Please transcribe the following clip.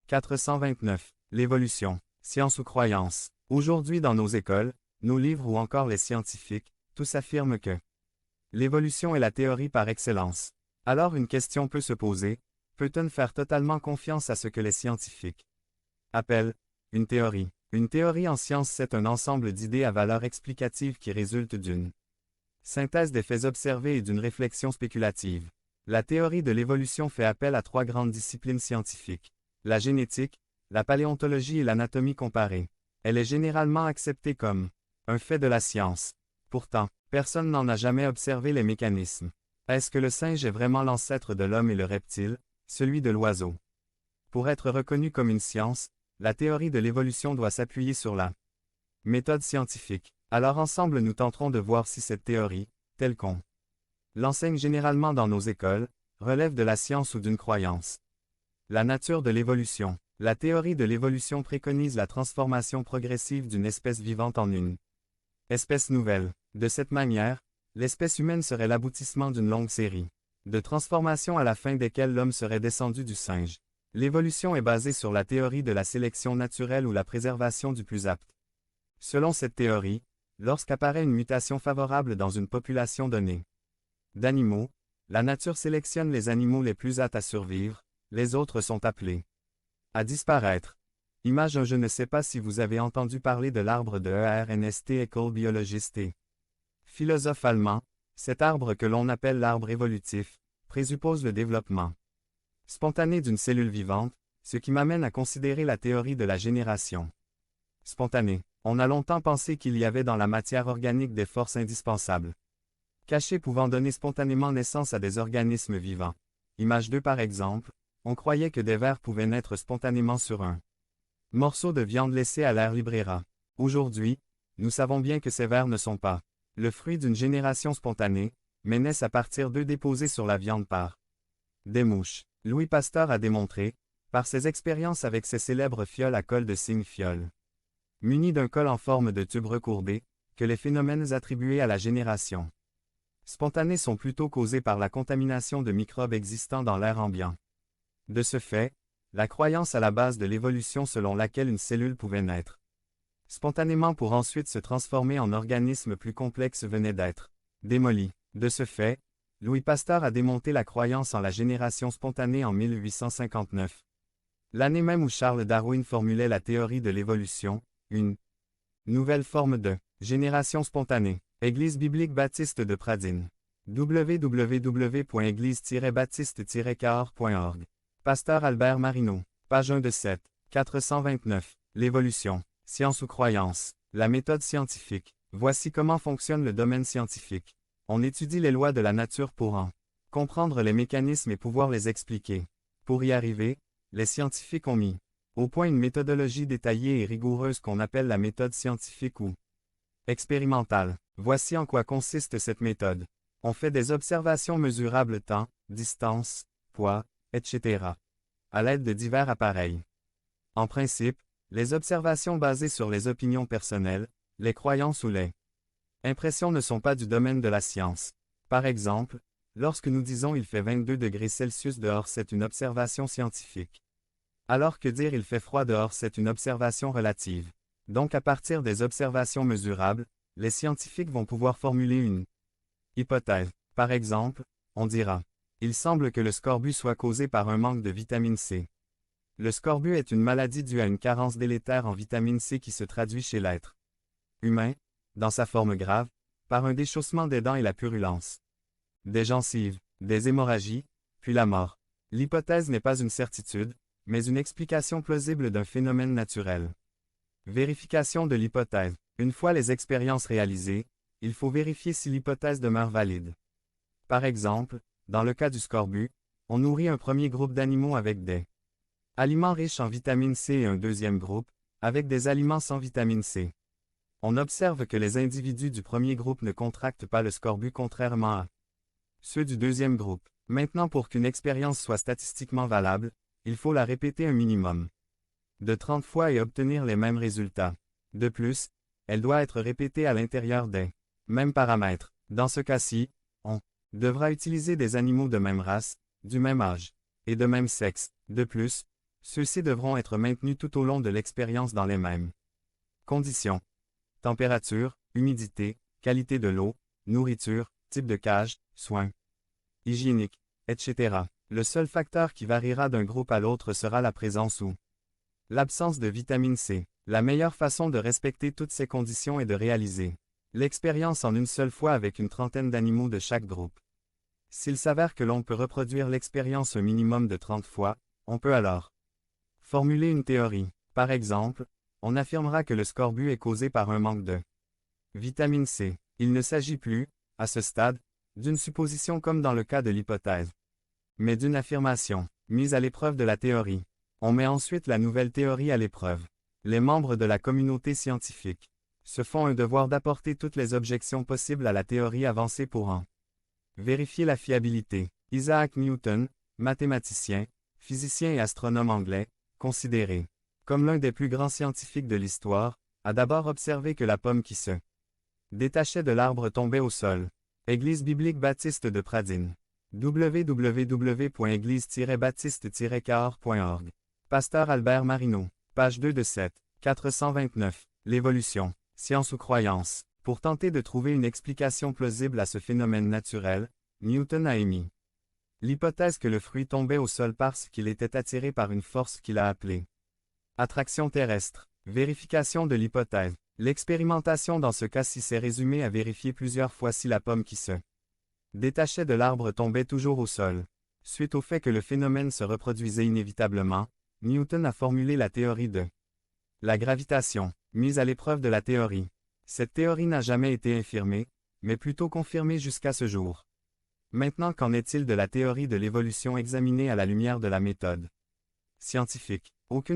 429. L'évolution. Science ou croyance. Aujourd'hui dans nos écoles, nos livres ou encore les scientifiques, tous affirment que l'évolution est la théorie par excellence. Alors une question peut se poser, peut-on faire totalement confiance à ce que les scientifiques appellent une théorie? Une théorie en science, c'est un ensemble d'idées à valeur explicative qui résulte d'une synthèse des faits observés et d'une réflexion spéculative. La théorie de l'évolution fait appel à trois grandes disciplines scientifiques: la génétique, la paléontologie et l'anatomie comparée. Elle est généralement acceptée comme un fait de la science. Pourtant, personne n'en a jamais observé les mécanismes. Est-ce que le singe est vraiment l'ancêtre de l'homme et le reptile, celui de l'oiseau? Pour être reconnue comme une science, la théorie de l'évolution doit s'appuyer sur la méthode scientifique. Alors ensemble nous tenterons de voir si cette théorie, telle qu'on l'enseigne généralement dans nos écoles, relève de la science ou d'une croyance. La nature de l'évolution. La théorie de l'évolution préconise la transformation progressive d'une espèce vivante en une espèce nouvelle. De cette manière, l'espèce humaine serait l'aboutissement d'une longue série de transformations à la fin desquelles l'homme serait descendu du singe. L'évolution est basée sur la théorie de la sélection naturelle ou la préservation du plus apte. Selon cette théorie, lorsqu'apparaît une mutation favorable dans une population donnée d'animaux, la nature sélectionne les animaux les plus aptes à survivre, les autres sont appelés à disparaître. Image 1. Je ne sais pas si vous avez entendu parler de l'arbre de Ernst Haeckel, biologiste et philosophe allemand. Cet arbre que l'on appelle l'arbre évolutif, présuppose le développement spontané d'une cellule vivante, ce qui m'amène à considérer la théorie de la génération spontanée. On a longtemps pensé qu'il y avait dans la matière organique des forces indispensables, cachées pouvant donner spontanément naissance à des organismes vivants. Image 2. Par exemple, on croyait que des vers pouvaient naître spontanément sur un morceau de viande laissé à l'air libre. Aujourd'hui, nous savons bien que ces vers ne sont pas le fruit d'une génération spontanée, mais naissent à partir d'œufs déposés sur la viande par des mouches. Louis Pasteur a démontré, par ses expériences avec ses célèbres fioles à col de cygne fiole, munis d'un col en forme de tube recourbé, que les phénomènes attribués à la génération spontanée sont plutôt causés par la contamination de microbes existants dans l'air ambiant. De ce fait, la croyance à la base de l'évolution selon laquelle une cellule pouvait naître spontanément pour ensuite se transformer en organisme plus complexe venait d'être démolie. De ce fait, Louis Pasteur a démonté la croyance en la génération spontanée en 1859. L'année même où Charles Darwin formulait la théorie de l'évolution, une nouvelle forme de génération spontanée. Église biblique baptiste de Pradine. www.église-baptiste-cahors.org. Pasteur Albert Marino. Page 1 de 7. 429. L'évolution. Science ou croyance. La méthode scientifique. Voici comment fonctionne le domaine scientifique. On étudie les lois de la nature pour en comprendre les mécanismes et pouvoir les expliquer. Pour y arriver, les scientifiques ont mis au point une méthodologie détaillée et rigoureuse qu'on appelle la méthode scientifique ou expérimentale. Voici en quoi consiste cette méthode. On fait des observations mesurables temps, distance, poids, etc. à l'aide de divers appareils. En principe, les observations basées sur les opinions personnelles, les croyances ou les impressions ne sont pas du domaine de la science. Par exemple, lorsque nous disons « il fait 22 degrés Celsius dehors », c'est une observation scientifique. Alors que dire « il fait froid dehors », c'est une observation relative. Donc à partir des observations mesurables, les scientifiques vont pouvoir formuler une hypothèse. Par exemple, on dira « il semble que le scorbut soit causé par un manque de vitamine C ». Le scorbut est une maladie due à une carence délétère en vitamine C qui se traduit chez l'être humain, dans sa forme grave, par un déchaussement des dents et la purulence des gencives, des hémorragies, puis la mort. L'hypothèse n'est pas une certitude, mais une explication plausible d'un phénomène naturel. Vérification de l'hypothèse. Une fois les expériences réalisées, il faut vérifier si l'hypothèse demeure valide. Par exemple, dans le cas du scorbut, on nourrit un premier groupe d'animaux avec des aliments riches en vitamine C et un deuxième groupe, avec des aliments sans vitamine C. On observe que les individus du premier groupe ne contractent pas le scorbut contrairement à ceux du deuxième groupe. Maintenant, pour qu'une expérience soit statistiquement valable, il faut la répéter un minimum de 30 fois et obtenir les mêmes résultats. De plus, elle doit être répétée à l'intérieur des mêmes paramètres. Dans ce cas-ci, on devra utiliser des animaux de même race, du même âge et de même sexe. De plus, Ceux-ci devront être maintenus tout au long de l'expérience dans les mêmes conditions. Température, humidité, qualité de l'eau, nourriture, type de cage, soins hygiéniques, etc. Le seul facteur qui variera d'un groupe à l'autre sera la présence ou l'absence de vitamine C. La meilleure façon de respecter toutes ces conditions est de réaliser l'expérience en une seule fois avec une trentaine d'animaux de chaque groupe. S'il s'avère que l'on peut reproduire l'expérience un minimum de 30 fois, on peut alors formuler une théorie. Par exemple, on affirmera que le scorbut est causé par un manque de vitamine C. Il ne s'agit plus, à ce stade, d'une supposition comme dans le cas de l'hypothèse, mais d'une affirmation, mise à l'épreuve de la théorie. On met ensuite la nouvelle théorie à l'épreuve. Les membres de la communauté scientifique se font un devoir d'apporter toutes les objections possibles à la théorie avancée pour en vérifier la fiabilité. Isaac Newton, mathématicien, physicien et astronome anglais, considéré comme l'un des plus grands scientifiques de l'histoire, a d'abord observé que la pomme qui se détachait de l'arbre tombait au sol. Église biblique baptiste de Pradine. www.église-baptiste-cahors.org. Pasteur Albert Marino. Page 2 de 7. 429. L'évolution. Science ou croyance. Pour tenter de trouver une explication plausible à ce phénomène naturel, Newton a émis l'hypothèse que le fruit tombait au sol parce qu'il était attiré par une force qu'il a appelée attraction terrestre. Vérification de l'hypothèse. L'expérimentation dans ce cas-ci s'est résumée à vérifier plusieurs fois si la pomme qui se détachait de l'arbre tombait toujours au sol. Suite au fait que le phénomène se reproduisait inévitablement, Newton a formulé la théorie de la gravitation, mise à l'épreuve de la théorie. Cette théorie n'a jamais été infirmée, mais plutôt confirmée jusqu'à ce jour. Maintenant, qu'en est-il de la théorie de l'évolution examinée à la lumière de la méthode scientifique? Aucune